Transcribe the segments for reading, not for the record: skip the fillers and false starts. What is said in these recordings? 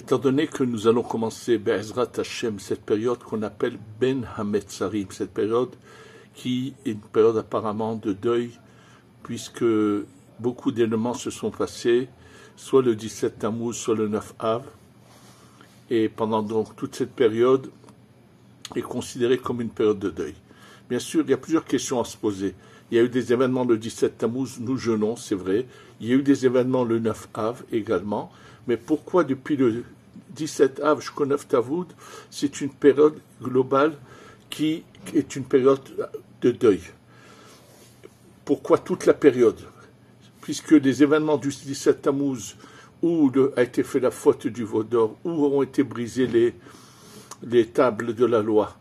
Étant donné que nous allons commencer Be'ezrat Hashem, cette période qu'on appelle Ben Hametzarim, cette période qui est une période apparemment de deuil, puisque beaucoup d'éléments se sont passés, soit le 17 Tammuz, soit le 9 Av, et pendant donc toute cette période est considérée comme une période de deuil. Bien sûr, il y a plusieurs questions à se poser. Il y a eu des événements le 17 Tammuz, nous jeûnons, c'est vrai. Il y a eu des événements le 9 Av également. Mais pourquoi depuis le 17 Av jusqu'au 9 Tammuz, c'est une période globale qui est une période de deuil? Pourquoi toute la période? Puisque les événements du 17 Tammuz, où a été fait la faute du veau d'or, où ont été brisées les tables de la loi,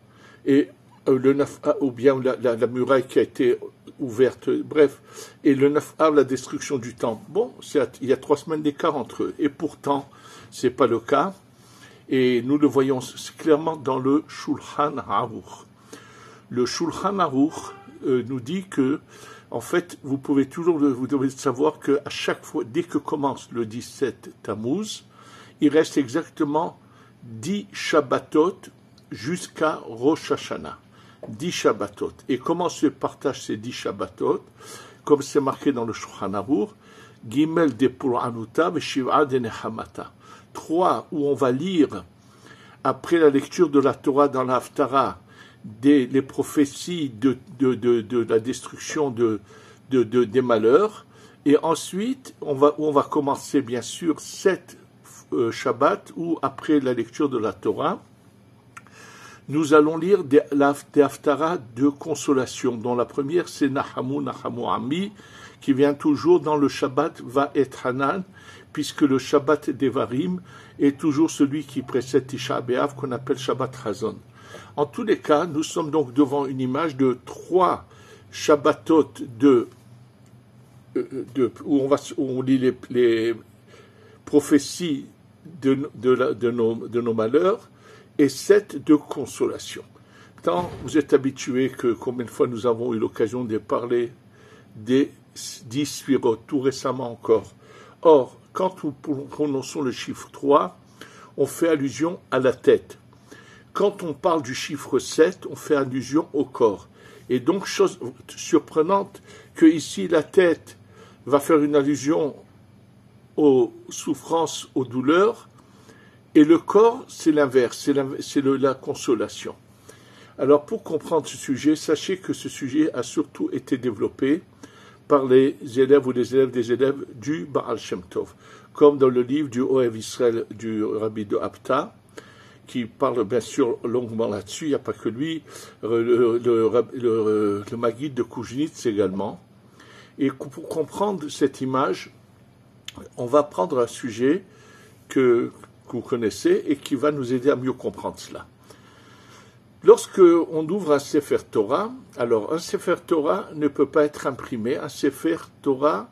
et le 9 Av, ou bien la muraille qui a été ouverte, bref, et le 9 Av, la destruction du temple. Bon, il y a 3 semaines d'écart entre eux, et pourtant, ce n'est pas le cas, et nous le voyons clairement dans le Shulchan Aruch. Le Shulchan Aruch nous dit que, en fait, vous devez savoir qu'à chaque fois, dès que commence le 17 Tammuz, il reste exactement 10 Shabbatot jusqu'à Rosh Hashanah. 10 Shabbatot. Et comment se partagent ces 10 Shabbatot? Comme c'est marqué dans le Shulchan Aruch, Gimel de Puranuta ve Shiv'a de Nechamata. 3 où on va lire, après la lecture de la Torah dans la Haftara, les prophéties de la destruction des malheurs. Et ensuite, on va commencer bien sûr 7 Shabbat où, après la lecture de la Torah, nous allons lire des Haftara de consolation, dont la première c'est Nahamu Ami, qui vient toujours dans le Shabbat Va et Hanan, puisque le Shabbat Devarim est toujours celui qui précède Tisha B'Av, qu'on appelle Shabbat Hazon. En tous les cas, nous sommes donc devant une image de 3 Shabbatot où on lit les prophéties de nos malheurs, et 7 de consolation. Tant vous êtes habitués que combien de fois nous avons eu l'occasion de parler des 10 Sfirot, tout récemment encore. Or, quand nous prononçons le chiffre 3, on fait allusion à la tête. Quand on parle du chiffre 7, on fait allusion au corps. Et donc, chose surprenante, que ici la tête va faire une allusion aux souffrances, aux douleurs, et le corps, c'est l'inverse, c'est la consolation. Alors, pour comprendre ce sujet, sachez que ce sujet a surtout été développé par les élèves ou les élèves des élèves du Baal Shem Tov, comme dans le livre du Ohev Israël du Rabbi de Apta, qui parle bien sûr longuement là-dessus, il n'y a pas que lui, le Maguide de Koujnitz également. Et pour comprendre cette image, on va prendre un sujet que vous connaissez et qui va nous aider à mieux comprendre cela. Lorsque on ouvre un Sefer Torah, alors un Sefer Torah ne peut pas être imprimé. Un Sefer Torah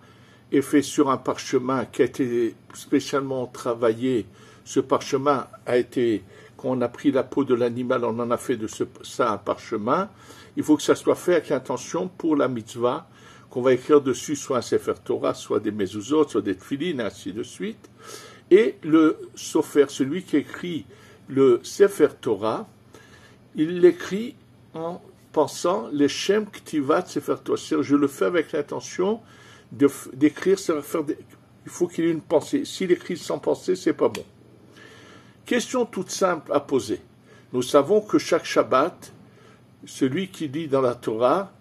est fait sur un parchemin qui a été spécialement travaillé. Ce parchemin a été, quand on a pris la peau de l'animal, on en a fait de ça un parchemin. Il faut que ça soit fait avec l'intention pour la mitzvah, qu'on va écrire dessus soit un Sefer Torah, soit des mezuzot, soit des tfilin, et ainsi de suite. Et le sofer, celui qui écrit le Sefer Torah, il l'écrit en pensant les Shem Ktivat Sefer Torah. C'est-à-dire, je le fais avec l'intention d'écrire, il faut qu'il ait une pensée. S'il écrit sans pensée, c'est pas bon. Question toute simple à poser. Nous savons que chaque Shabbat, celui qui lit dans la Torah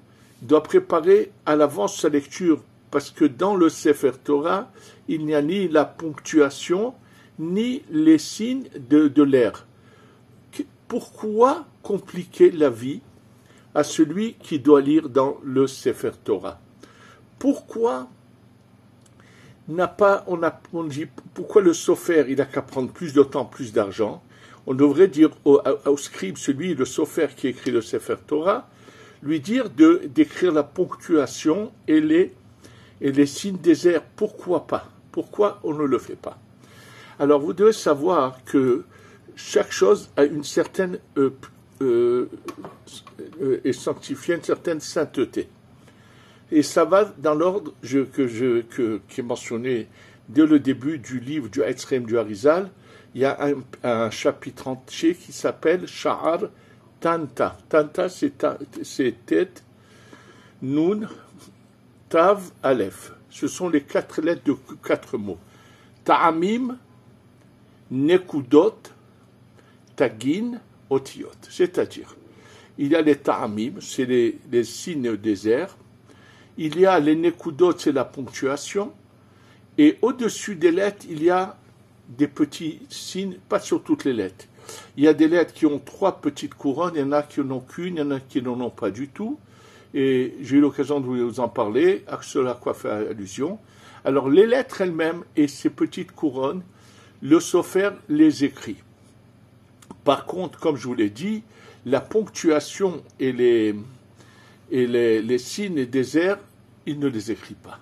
doit préparer à l'avance sa lecture, parce que dans le Sefer Torah, il n'y a ni la ponctuation, ni les signes de l'air. Pourquoi compliquer la vie à celui qui doit lire dans le Sefer Torah? Pourquoi on dit, pourquoi le sofer, il n'a qu'à prendre plus de temps, plus d'argent? On devrait dire au scribe, le sofer qui écrit le Sefer Torah, lui dire d'écrire la ponctuation et les signes des airs. Pourquoi pas? Pourquoi on ne le fait pas? Alors, vous devez savoir que chaque chose a une certaine est sanctifiée, une certaine sainteté. Et ça va dans l'ordre qui est mentionné dès le début du livre du Etzrem du Harizal, il y a un chapitre entier qui s'appelle Sha'ar Tanta. Tanta, c'est tête, Nun, Tav, Aleph. Ce sont les 4 lettres de 4 mots. Ta'amim, Nekudot, Tagin, Otiot. C'est-à-dire, il y a les Ta'amim, c'est les signes des airs. Il y a les Nekudot, c'est la ponctuation. Et au-dessus des lettres, il y a des petits signes, pas sur toutes les lettres. Il y a des lettres qui ont 3 petites couronnes, il y en a qui n'en ont qu'une, il y en a qui n'en ont pas du tout. Et j'ai eu l'occasion de vous en parler, à cela à quoi faire allusion. Alors, les lettres elles-mêmes et ces petites couronnes, le Sofer les écrit. Par contre, comme je vous l'ai dit, la ponctuation et les signes des airs, il ne les écrit pas.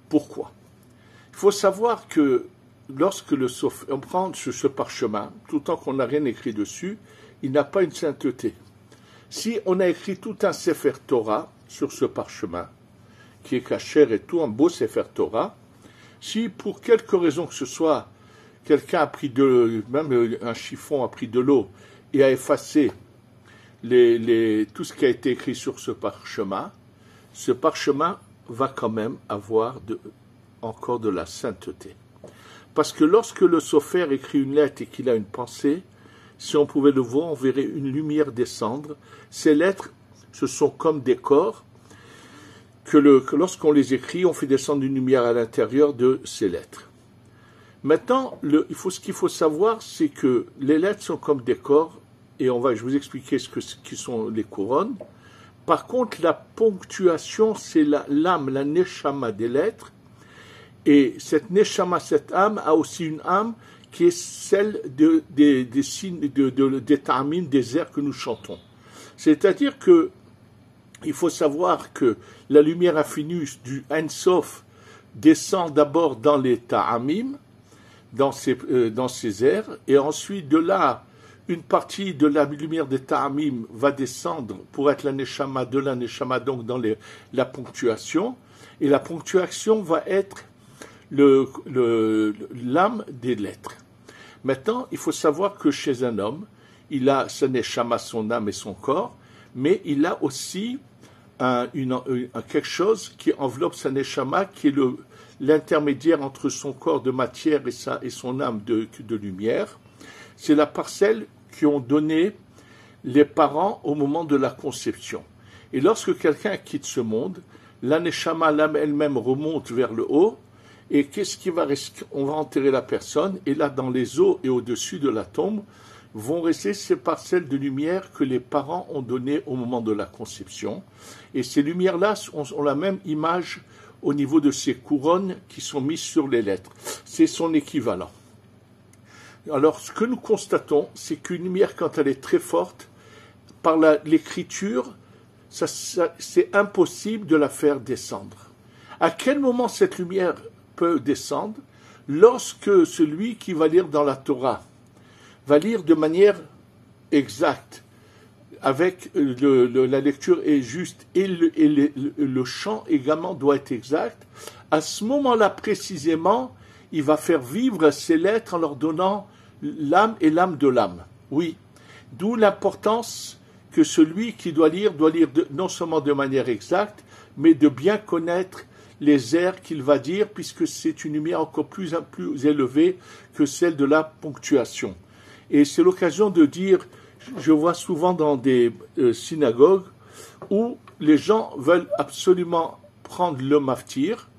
Pourquoi? Il faut savoir que lorsque le Sofer, on prend ce parchemin, tout le temps qu'on n'a rien écrit dessus, il n'a pas une sainteté. Si on a écrit tout un Sefer Torah sur ce parchemin, qui est caché et tout, un beau Sefer Torah, si pour quelque raison que ce soit, quelqu'un a pris même un chiffon a pris de l'eau et a effacé tout ce qui a été écrit sur ce parchemin va quand même avoir encore de la sainteté. Parce que lorsque le Sofer écrit une lettre et qu'il a une pensée, si on pouvait le voir, on verrait une lumière descendre. Ces lettres, ce sont comme des corps que lorsqu'on les écrit, on fait descendre une lumière à l'intérieur de ces lettres. Maintenant, ce qu'il faut savoir, c'est que les lettres sont comme des corps, et je vais vous expliquer ce qui sont les couronnes. Par contre, la ponctuation, c'est l'âme, la neshama des lettres, et cette neshama, cette âme, a aussi une âme qui est celle des signes, des ta'amim, des airs que nous chantons. C'est-à-dire que il faut savoir que la lumière infinie du Ein Sof descend d'abord dans les ta'amim, dans ces airs, et ensuite de là, une partie de la lumière des ta'amim va descendre pour être la neshama de la neshama, donc dans la ponctuation, et la ponctuation va être l'âme des lettres. Maintenant, il faut savoir que chez un homme, il a sa neshama, son âme et son corps, mais il a aussi quelque chose qui enveloppe sa neshama, qui est l'intermédiaire entre son corps de matière et son âme de lumière. C'est la parcelle qu'ont donnée les parents au moment de la conception. Et lorsque quelqu'un quitte ce monde, la neshama, l'âme elle-même, remonte vers le haut, et qu'est-ce qui va rester? On va enterrer la personne, et là, dans les eaux et au-dessus de la tombe, vont rester ces parcelles de lumière que les parents ont données au moment de la conception. Et ces lumières-là ont la même image au niveau de ces couronnes qui sont mises sur les lettres. C'est son équivalent. Alors, ce que nous constatons, c'est qu'une lumière, quand elle est très forte, par l'écriture, c'est impossible de la faire descendre. À quel moment cette lumière peut descendre? Lorsque celui qui va lire dans la Torah va lire de manière exacte, avec la lecture est juste et le chant également doit être exact. À ce moment-là précisément, il va faire vivre ces lettres en leur donnant l'âme et l'âme de l'âme. Oui, d'où l'importance que celui qui doit lire non seulement de manière exacte, mais de bien connaître les airs qu'il va dire, puisque c'est une lumière encore plus élevée que celle de la ponctuation. Et c'est l'occasion de dire, je vois souvent dans des synagogues où les gens veulent absolument prendre le maftir,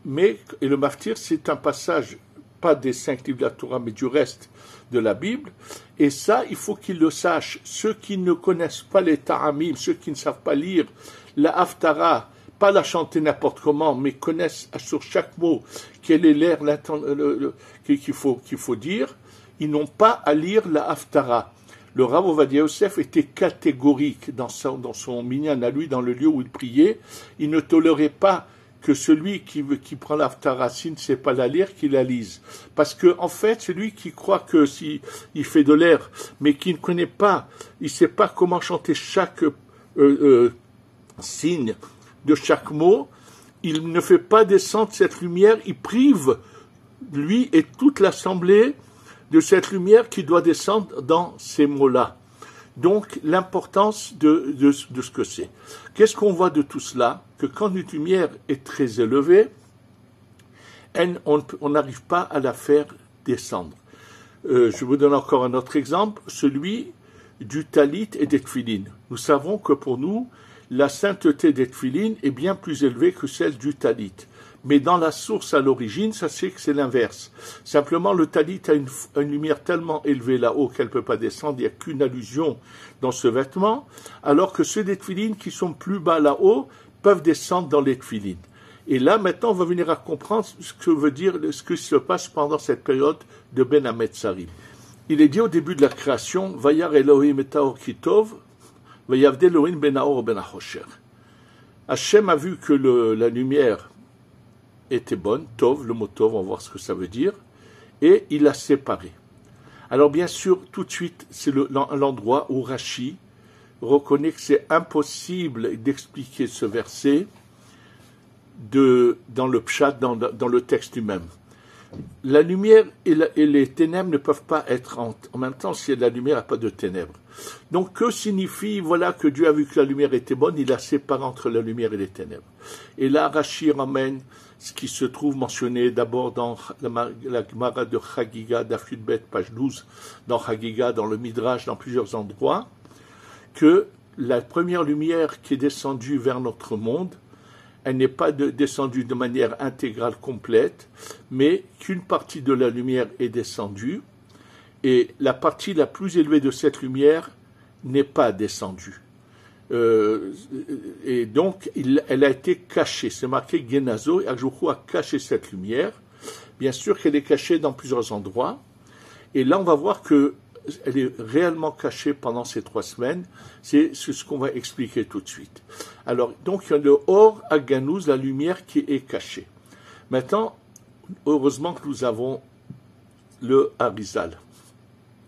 et le maftir, c'est un passage, pas des 5 livres de la Torah, mais du reste de la Bible, et ça, il faut qu'ils le sachent. Ceux qui ne connaissent pas les ta'amim, ceux qui ne savent pas lire la Haftara, pas la chanter n'importe comment, mais connaissent sur chaque mot quel est l'air qu'il faut dire, ils n'ont pas à lire la Haftara. Le Rav Ovadia Yosef était catégorique dans son minyan à lui, dans le lieu où il priait. Il ne tolérait pas que celui qui prend la Haftara, s'il ne sait pas la lire, qu'il la lise. Parce que, en fait, celui qui croit que si il fait de l'air, mais qui ne connaît pas, il ne sait pas comment chanter chaque signe de chaque mot, il ne fait pas descendre cette lumière, il prive lui et toute l'assemblée de cette lumière qui doit descendre dans ces mots-là. Donc, l'importance de ce que c'est. Qu'est-ce qu'on voit de tout cela? Que quand une lumière est très élevée, on n'arrive pas à la faire descendre. Je vous donne encore un autre exemple, celui du talit et des tefilines. Nous savons que pour nous, la sainteté des tefilines est bien plus élevée que celle du talit. Mais dans la source à l'origine, ça c'est que c'est l'inverse. Simplement, le talit a une lumière tellement élevée là-haut qu'elle ne peut pas descendre, il n'y a qu'une allusion dans ce vêtement, alors que ceux des tefilines qui sont plus bas là-haut peuvent descendre dans les tefilines. Et là, maintenant, on va venir à comprendre ce que veut dire, ce qui se passe pendant cette période de Ben Hametzarim. Il est dit au début de la création, Vayar Elohim et Taor Kitov, Vayavde Elohim ben Aor ben Achosher. Hachem a vu que la lumière était bonne, Tov, le mot Tov, on va voir ce que ça veut dire, et il l'a séparé. Alors bien sûr, tout de suite, c'est l'endroit où Rashi reconnaît que c'est impossible d'expliquer ce verset dans le pshat, dans le texte lui-même. La lumière et les ténèbres ne peuvent pas être en même temps. S'il y a de la lumière, il n'y a pas de ténèbres. Donc, que signifie, voilà, que Dieu a vu que la lumière était bonne, il a séparé entre la lumière et les ténèbres. Et là, Rashi ramène ce qui se trouve mentionné d'abord dans la Gemara de Chagiga, Daf Yudbet, page 12, dans Chagiga, dans le Midrash, dans plusieurs endroits, que la première lumière qui est descendue vers notre monde, elle n'est pas descendue de manière intégrale, complète, mais qu'une partie de la lumière est descendue, et la partie la plus élevée de cette lumière n'est pas descendue. Et donc, elle a été cachée. C'est marqué Genazo, et Akjoukou a caché cette lumière. Bien sûr qu'elle est cachée dans plusieurs endroits, et là on va voir que elle est réellement cachée pendant ces 3 semaines. C'est ce qu'on va expliquer tout de suite. Alors, donc, il y a le Or Aganouz, la lumière qui est cachée. Maintenant, heureusement que nous avons le Arizal,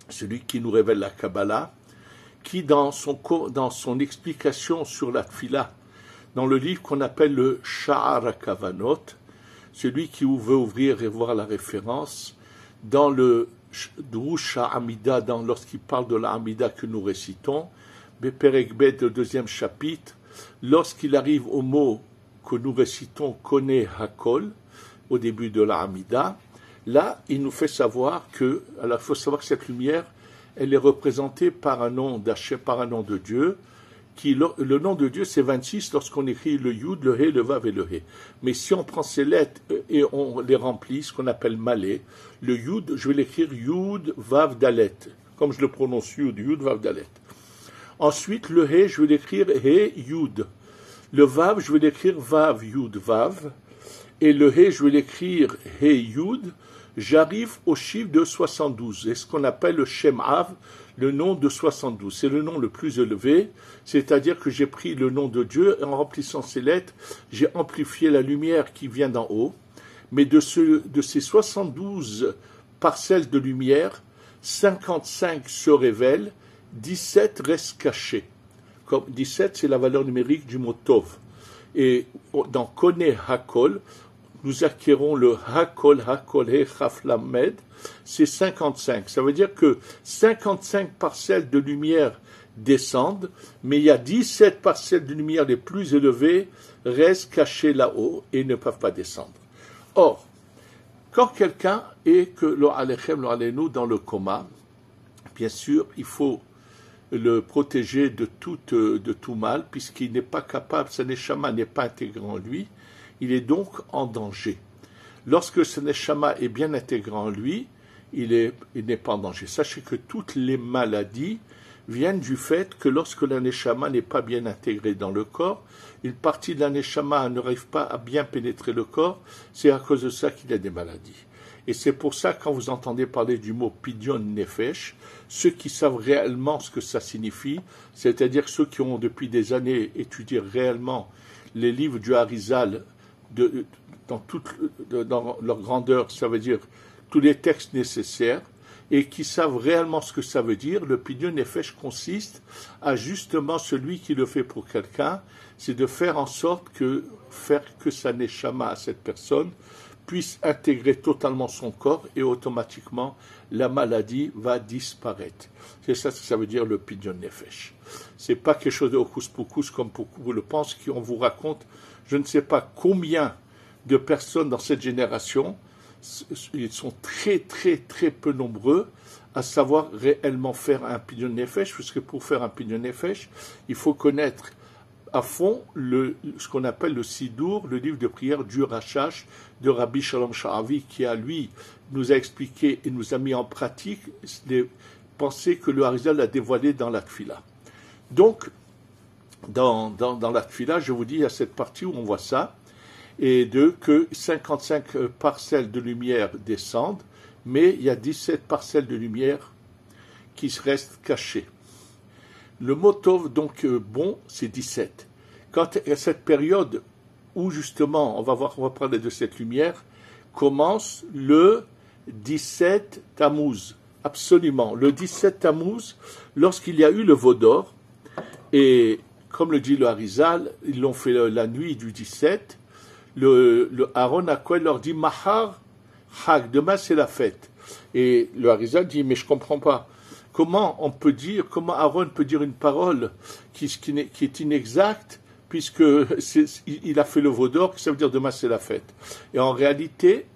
celui qui nous révèle la Kabbalah, qui, dans son explication sur la Tfila, dans le livre qu'on appelle le Sha'ar HaKavanot, celui qui veut ouvrir et voir la référence, dans le Drush Ha'amida, lorsqu'il parle de la Hamida que nous récitons, Beperek Bet, le 2e chapitre, lorsqu'il arrive au mot que nous récitons, Kone Hakol, au début de la Hamida, là, il nous fait savoir que, alors il faut savoir que cette lumière, elle est représentée par un nom d'Hachem, par un nom de Dieu, le nom de Dieu, c'est 26 lorsqu'on écrit le Yud, le He, le Vav et le He. Mais si on prend ces lettres et on les remplit, ce qu'on appelle Malé, le Yud, je vais l'écrire Yud, Vav, Dalet, comme je le prononce Yud, Yud, Vav, Dalet. Ensuite, le He, je vais l'écrire He, Yud. Le Vav, je vais l'écrire Vav, Yud, Vav. Et le He, je vais l'écrire He, Yud. J'arrive au chiffre de 72, et ce qu'on appelle le Shem Av, le nom de 72. C'est le nom le plus élevé, c'est-à-dire que j'ai pris le nom de Dieu, et en remplissant ces lettres, j'ai amplifié la lumière qui vient d'en haut, mais de ces 72 parcelles de lumière, 55 se révèlent, 17 restent cachés. Comme 17, c'est la valeur numérique du mot Tov. Et dans Kone Hakol, nous acquérons le Hakol, Hakol, He, Chaf, Lamed, c'est 55. Ça veut dire que 55 parcelles de lumière descendent, mais il y a 17 parcelles de lumière les plus élevées restent cachées là-haut et ne peuvent pas descendre. Or, quand quelqu'un est que lo alechem, lo alenu dans le coma, bien sûr, il faut le protéger de tout mal, puisqu'il n'est pas capable, sa neshama n'est pas intégré en lui, il est donc en danger. Lorsque ce neshama est bien intégré en lui, il n'est pas en danger. Sachez que toutes les maladies viennent du fait que lorsque la neshama n'est pas bien intégrée dans le corps, une partie de la neshama n'arrive pas à bien pénétrer le corps, c'est à cause de ça qu'il y a des maladies. Et c'est pour ça, quand vous entendez parler du mot Pidyon Nefesh, ceux qui savent réellement ce que ça signifie, c'est-à-dire ceux qui ont depuis des années étudié réellement les livres du Harizal, dans leur grandeur, ça veut dire tous les textes nécessaires, et qui savent réellement ce que ça veut dire, le Pidyon Nefesh consiste à justement celui qui le fait pour quelqu'un, c'est de faire en sorte que sa neshama à cette personne puisse intégrer totalement son corps et automatiquement la maladie va disparaître. C'est ça que ça veut dire le pidyon nefesh. C'est pas quelque chose de hocus pocus comme beaucoup le pensent, qu'on vous raconte, je ne sais pas combien de personnes dans cette génération, ils sont très très très peu nombreux à savoir réellement faire un pidyon nefesh, puisque pour faire un pidyon nefesh, il faut connaître à fond ce qu'on appelle le Sidour, le livre de prière du Rashash de Rabbi Shalom Sha'avi, qui a lui nous a expliqué et nous a mis en pratique les pensées que le Harizal a dévoilées dans la Tfila. Donc, dans la Tfila, je vous dis, il y a cette partie où on voit ça, et que 55 parcelles de lumière descendent, mais il y a 17 parcelles de lumière qui restent cachées. Le motov, donc bon, c'est 17. Quand il y a cette période où justement, on va parler de cette lumière, commence le 17 Tammuz. Absolument. Le 17 Tammuz, lorsqu'il y a eu le veau d'or, et comme le dit le Harizal, ils l'ont fait la nuit du 17, le Aaron Akoel leur dit Mahar Hag, demain c'est la fête. Et le Harizal dit, mais je comprends pas. Comment Aaron peut dire une parole qui est inexacte, puisque il a fait le veau d'or, ça veut dire demain c'est la fête. Et en réalité,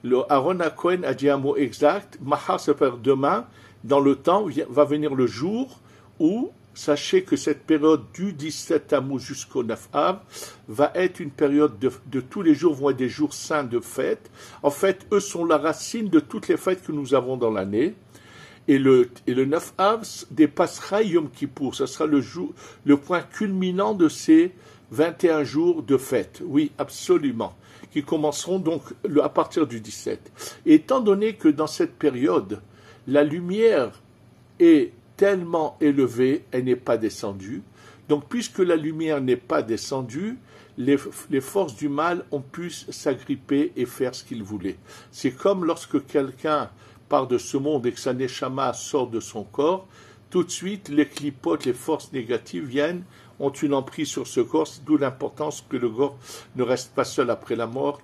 le Aaron Cohen a dit un mot exact, Mahar, ça veut dire demain, dans le temps va venir le jour où, sachez que cette période du 17 Tammuz jusqu'au 9 Av va être une période de tous les jours vont être des jours saints de fête. En fait, eux sont la racine de toutes les fêtes que nous avons dans l'année. Et le 9 Av dépassera Yom Kippour. Ce sera le point culminant de ces 21 jours de fête. Oui, absolument. Qui commenceront donc à partir du 17. Et étant donné que dans cette période, la lumière est tellement élevée, elle n'est pas descendue. Donc, puisque la lumière n'est pas descendue, les forces du mal ont pu s'agripper et faire ce qu'ils voulaient. C'est comme lorsque quelqu'un part de ce monde et que sa neshama sort de son corps, tout de suite, les clipotes, les forces négatives viennent, ont une emprise sur ce corps, d'où l'importance que le corps ne reste pas seul après la mort,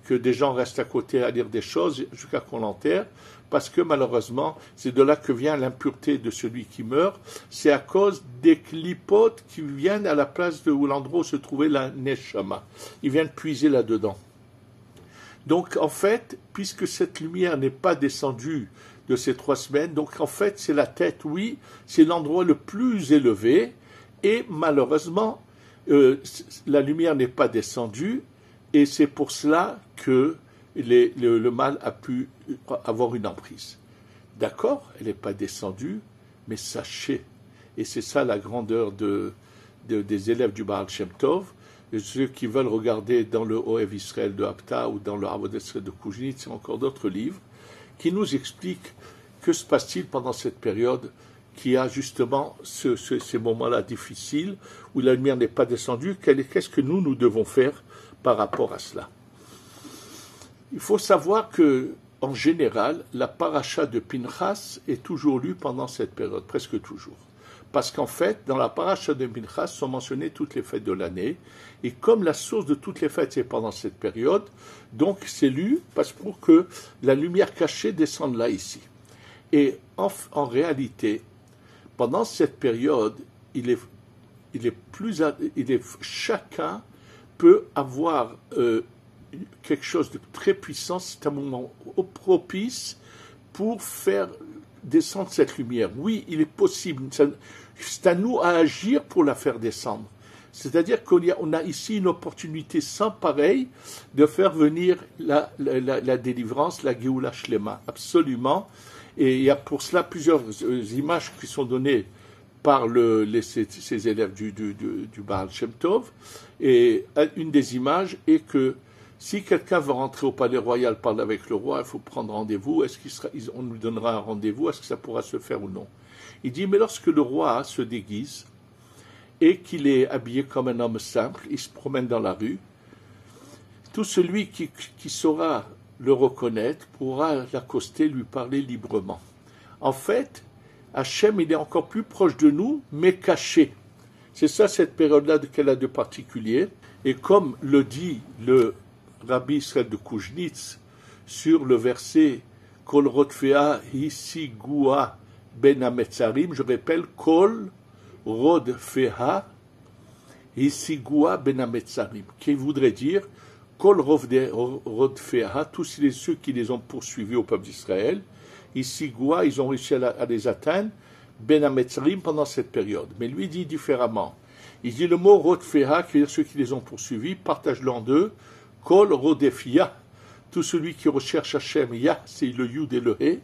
que des gens restent à côté à lire des choses jusqu'à qu'on l'enterre, parce que malheureusement, c'est de là que vient l'impureté de celui qui meurt, c'est à cause des clipotes qui viennent à la place où l'endroit où se trouvait la neshama. Ils viennent puiser là-dedans. Donc, en fait, puisque cette lumière n'est pas descendue de ces 3 semaines, donc en fait, c'est la tête, oui, c'est l'endroit le plus élevé, et malheureusement, la lumière n'est pas descendue, et c'est pour cela que le mal a pu avoir une emprise. D'accord, elle n'est pas descendue, mais sachez, et c'est ça la grandeur des élèves du Baal Shem Tov, ceux qui veulent regarder dans le Oev Israël de Hapta ou dans le Avodat Israël de Koujnit, c'est encore d'autres livres, qui nous expliquent que se passe-t-il pendant cette période qui a justement ces moments-là difficiles, où la lumière n'est pas descendue, qu'est-ce que nous devons faire par rapport à cela. Il faut savoir que, en général, la paracha de Pinchas est toujours lue pendant cette période, presque toujours. Parce qu'en fait, dans la paracha de Pinchas sont mentionnées toutes les fêtes de l'année, et comme la source de toutes les fêtes est pendant cette période, donc c'est lu pour que la lumière cachée descende là ici. Et en réalité, pendant cette période, chacun peut avoir quelque chose de très puissant, c'est un moment propice pour faire descendre cette lumière. Oui, il est possible, c'est à nous à agir pour la faire descendre. C'est-à-dire qu'on a ici une opportunité sans pareille de faire venir la délivrance, la Géoula Shlema, absolument. Et il y a pour cela plusieurs images qui sont données par ces élèves du Baal Shem Tov. Et une des images est que si quelqu'un veut rentrer au palais royal, parler avec le roi, il faut prendre rendez-vous. On nous donnera un rendez-vous, est-ce que ça pourra se faire ou non? Il dit, mais lorsque le roi se déguise et qu'il est habillé comme un homme simple, il se promène dans la rue, tout celui qui saura le reconnaître pourra l'accoster, lui parler librement. En fait, Hachem, il est encore plus proche de nous, mais caché. C'est ça, cette période-là qu'elle a de particulier. Et comme le dit le Rabbi Israël de Koujnitz sur le verset Kol Rodfea Hisigua Ben Ametzarim. Je rappelle Kol Rodfea Hisigua Ben Ametzarim, qui voudrait dire Kol Rodfea, tous ceux qui les ont poursuivis au peuple d'Israël, Hisigua, ils ont réussi à les atteindre, Ben Ametzarim pendant cette période. Mais lui dit différemment. Il dit le mot Rodfea, qui veut dire ceux qui les ont poursuivis, partage-le en deux. Kol Rodefia, tout celui qui recherche Hachem, Ya, c'est le Yud et le He,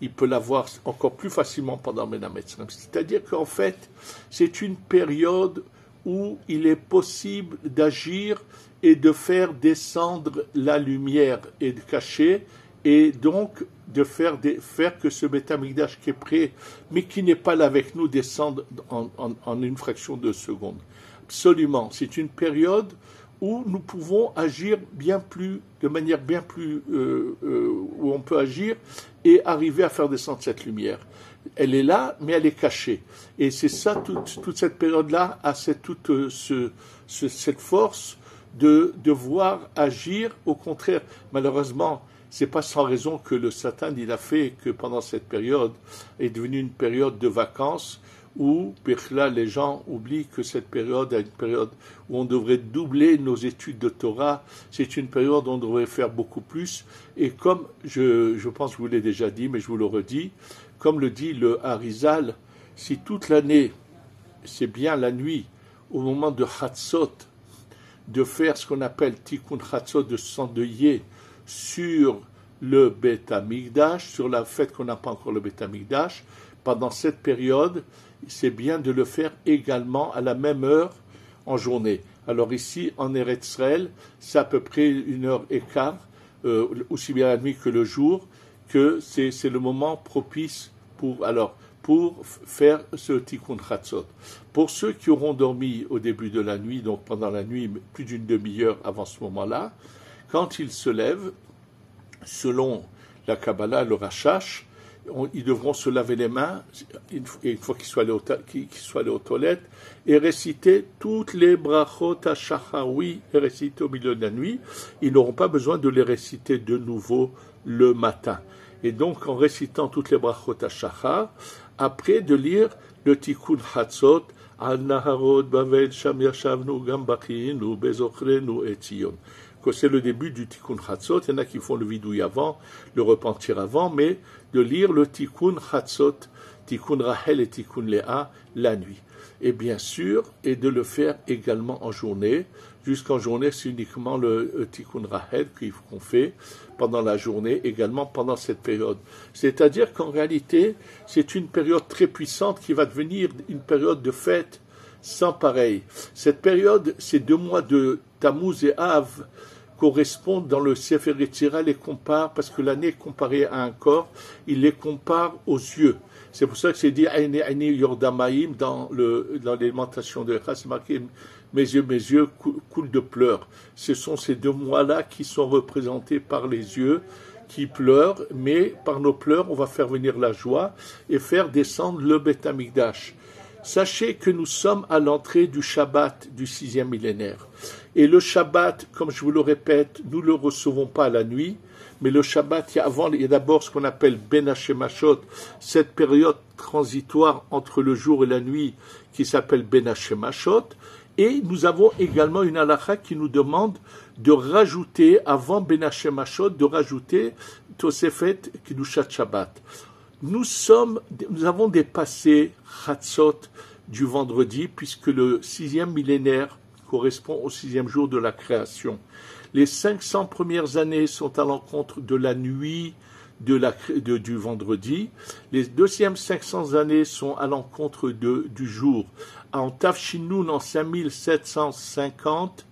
il peut l'avoir encore plus facilement pendant Ben Ametzarim. C'est-à-dire qu'en fait, c'est une période où il est possible d'agir et de faire descendre la lumière et de cacher, et donc de faire que ce Beth Amikdash qui est prêt, mais qui n'est pas là avec nous, descende en une fraction de seconde. Absolument, c'est une période où nous pouvons agir de manière bien plus, où on peut agir et arriver à faire descendre cette lumière. Elle est là, mais elle est cachée. Et c'est ça, toute cette période-là a cette force de devoir agir. Au contraire, malheureusement, c'est pas sans raison que le Satan, il a fait que pendant cette période est devenue une période de vacances où, là, les gens oublient que cette période est une période où on devrait doubler nos études de Torah. C'est une période où on devrait faire beaucoup plus. Et comme je pense que je vous l'ai déjà dit, mais je vous le redis, comme le dit le Harizal, si toute l'année, c'est bien la nuit, au moment de Chatzot, de faire ce qu'on appelle Tikkun Chatzot, de s'endeuiller sur le Beth Amikdash, sur la fête qu'on n'a pas encore le Beth Amikdash, pendant cette période, c'est bien de le faire également à la même heure en journée. Alors ici, en Eretz Israël, c'est à peu près 1h15, aussi bien la nuit que le jour, que c'est le moment propice pour faire ce Tikkun Chatzot. Pour ceux qui auront dormi au début de la nuit, donc pendant la nuit, plus d'une demi-heure avant ce moment-là, quand ils se lèvent, selon la Kabbalah, le Rashash, ils devront se laver les mains, une fois qu'ils soient allés aux toilettes, et réciter toutes les brachot à Shacharoui, et réciter au milieu de la nuit. Ils n'auront pas besoin de les réciter de nouveau le matin. Et donc, en récitant toutes les brachot à Shachar, après de lire le Tikkun Chatzot, Al Naharot Bavel Sham Yashavnu Gam Bachinu Bezochrenu et Tzion. Que c'est le début du Tikkun Chatzot. Il y en a qui font le vidouille avant, le repentir avant, mais de lire le Tikkun Chatzot, Tikkun Rachel et Tikkun Léa la nuit. Et bien sûr, et de le faire également en journée. Jusqu'en journée, c'est uniquement le Tikkun Rachel qu'on fait pendant la journée, également pendant cette période. C'est-à-dire qu'en réalité, c'est une période très puissante qui va devenir une période de fête sans pareil. Cette période, ces 2 mois de Tammuz et Av correspondent dans le Sefer Yetzirah, les compare, parce que l'année est comparée à un corps, il les compare aux yeux. C'est pour ça que c'est dit Aini Aini Yordamaim dans l'alimentation de Echad, c'est marqué mes yeux coulent de pleurs. Ce sont ces 2 mois-là qui sont représentés par les yeux qui pleurent, mais par nos pleurs, on va faire venir la joie et faire descendre le Beth Amikdash. Sachez que nous sommes à l'entrée du Shabbat du 6e millénaire. Et le Shabbat, comme je vous le répète, nous ne le recevons pas à la nuit, mais le Shabbat, il y a d'abord ce qu'on appelle Ben Hashemashot, cette période transitoire entre le jour et la nuit qui s'appelle Ben Hashemashot, et nous avons également une halakha qui nous demande de rajouter, avant Ben Hashemashot, de rajouter Tosefet Kedushat Shabbat. Nous avons dépassé Chatzot du vendredi, puisque le 6e millénaire correspond au 6e jour de la création. Les 500 premières années sont à l'encontre de la nuit du vendredi. Les deuxièmes 500 années sont à l'encontre du jour. En Tafshinun, en 5750,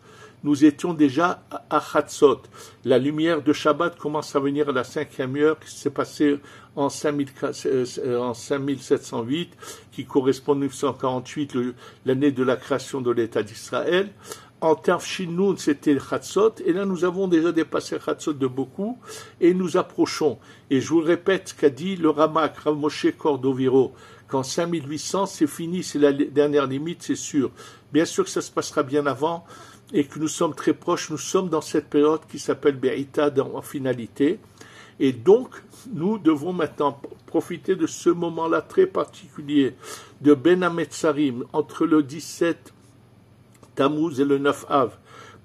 nous étions déjà à Chatzot. La lumière de Shabbat commence à venir à la 5e heure, qui s'est passée en 5708, qui correspond à 1948, l'année de la création de l'État d'Israël. En Tafshinun, c'était Chatzot, et là nous avons déjà dépassé Chatzot de beaucoup, et nous approchons. Et je vous répète ce qu'a dit le Ramak, Rav Moshe Cordoviro, qu'en 5800, c'est fini, c'est la dernière limite, c'est sûr. Bien sûr que ça se passera bien avant, et que nous sommes très proches, nous sommes dans cette période qui s'appelle Be'ita en finalité, et donc nous devons maintenant profiter de ce moment-là très particulier de Ben Hametzarim entre le 17 Tammuz et le 9 Av,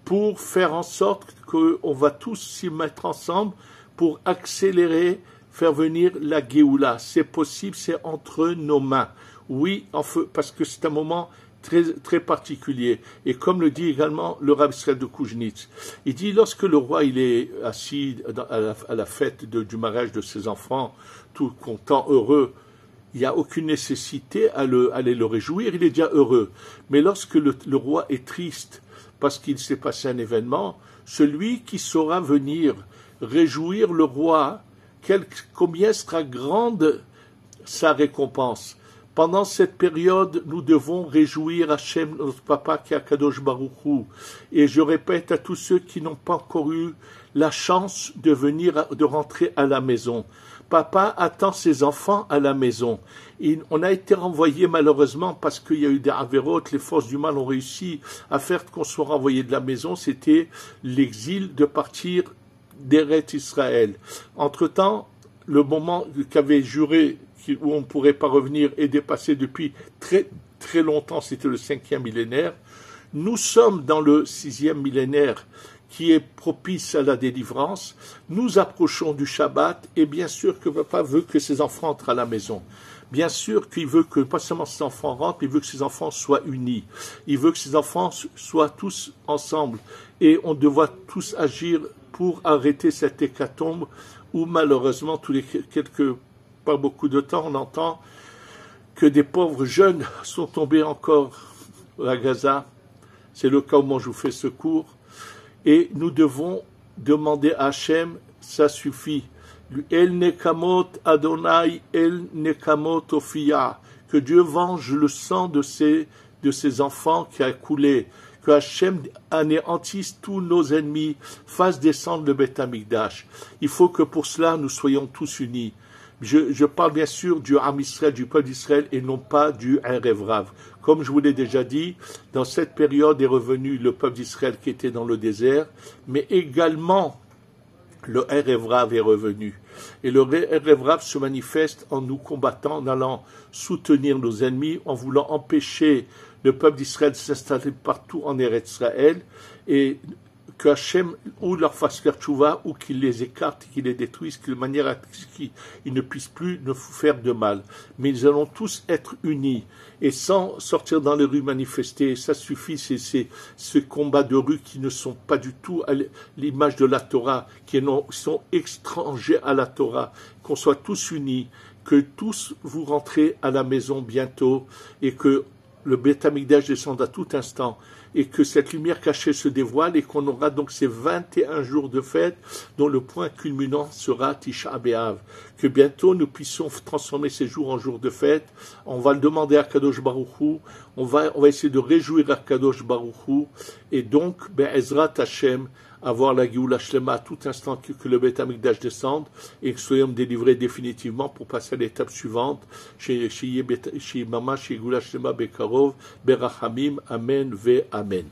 pour faire en sorte qu'on va tous s'y mettre ensemble pour accélérer, faire venir la Géoula. C'est possible, c'est entre nos mains. Oui, parce que c'est un moment très, très particulier. Et comme le dit également le Rav Israël de Koujnitz, il dit lorsque le roi il est assis à la fête du mariage de ses enfants, tout content, heureux, il n'y a aucune nécessité à aller le réjouir, il est déjà heureux. Mais lorsque le roi est triste parce qu'il s'est passé un événement, celui qui saura venir réjouir le roi, combien sera grande sa récompense. Pendant cette période, nous devons réjouir Hachem, notre papa qui est à Kadosh Baruch Hu. Et je répète à tous ceux qui n'ont pas encore eu la chance de rentrer à la maison. Papa attend ses enfants à la maison. On a été renvoyé malheureusement parce qu'il y a eu des avérotes, les forces du mal ont réussi à faire qu'on soit renvoyé de la maison. C'était l'exil de partir d'Eretz Israël. Entre-temps, le moment qu'avait juré où on ne pourrait pas revenir est dépassé depuis très très longtemps, c'était le 5e millénaire. Nous sommes dans le 6e millénaire qui est propice à la délivrance. Nous approchons du Shabbat et bien sûr que papa veut que ses enfants entrent à la maison. Bien sûr qu'il veut que pas seulement ses enfants rentrent, mais il veut que ses enfants soient unis. Il veut que ses enfants soient tous ensemble et on doit tous agir pour arrêter cette hécatombe où malheureusement pas beaucoup de temps, on entend que des pauvres jeunes sont tombés encore à Gaza. C'est le cas au moment où je vous fais secours. Et nous devons demander à Hachem, ça suffit. El Nekamot Adonai, El Nekamot Ophia. Que Dieu venge le sang de ses enfants qui a coulé. Que Hachem anéantisse tous nos ennemis, fasse descendre le Beth Amikdash. Il faut que pour cela nous soyons tous unis. Je parle bien sûr du Am Israël, du peuple d'Israël, et non pas du Erev Rav. Comme je vous l'ai déjà dit, dans cette période est revenu le peuple d'Israël qui était dans le désert, mais également le Erev Rav est revenu. Et le Erev Rav se manifeste en nous combattant, en allant soutenir nos ennemis, en voulant empêcher le peuple d'Israël de s'installer partout en Eretz Israël, et que Hachem ou leur fasse faire tchouva, ou qu'il les écarte, qu'il les détruise, de manière à ce qu'ils ne puissent plus nous faire de mal. Mais nous allons tous être unis, et sans sortir dans les rues manifester, ça suffit, c'est ces combats de rue qui ne sont pas du tout à l'image de la Torah, qui sont étrangers à la Torah, qu'on soit tous unis, que tous vous rentrez à la maison bientôt, et que le Beth Amikdash descende à tout instant, et que cette lumière cachée se dévoile, et qu'on aura donc ces 21 jours de fête, dont le point culminant sera Tisha B'Av. Que bientôt nous puissions transformer ces jours en jours de fête. On va le demander à Kadosh Baruch Hu, on va essayer de réjouir à Kadosh Baruch Hu, et donc, Be'ezrat Hashem, avoir la Géoula Shlema à tout instant que le Beth Amikdash descende et que soyons délivrés définitivement pour passer à l'étape suivante chez Mama, chez Géoula Shlema Bekarov, Berachamim, Amen, Ve Amen.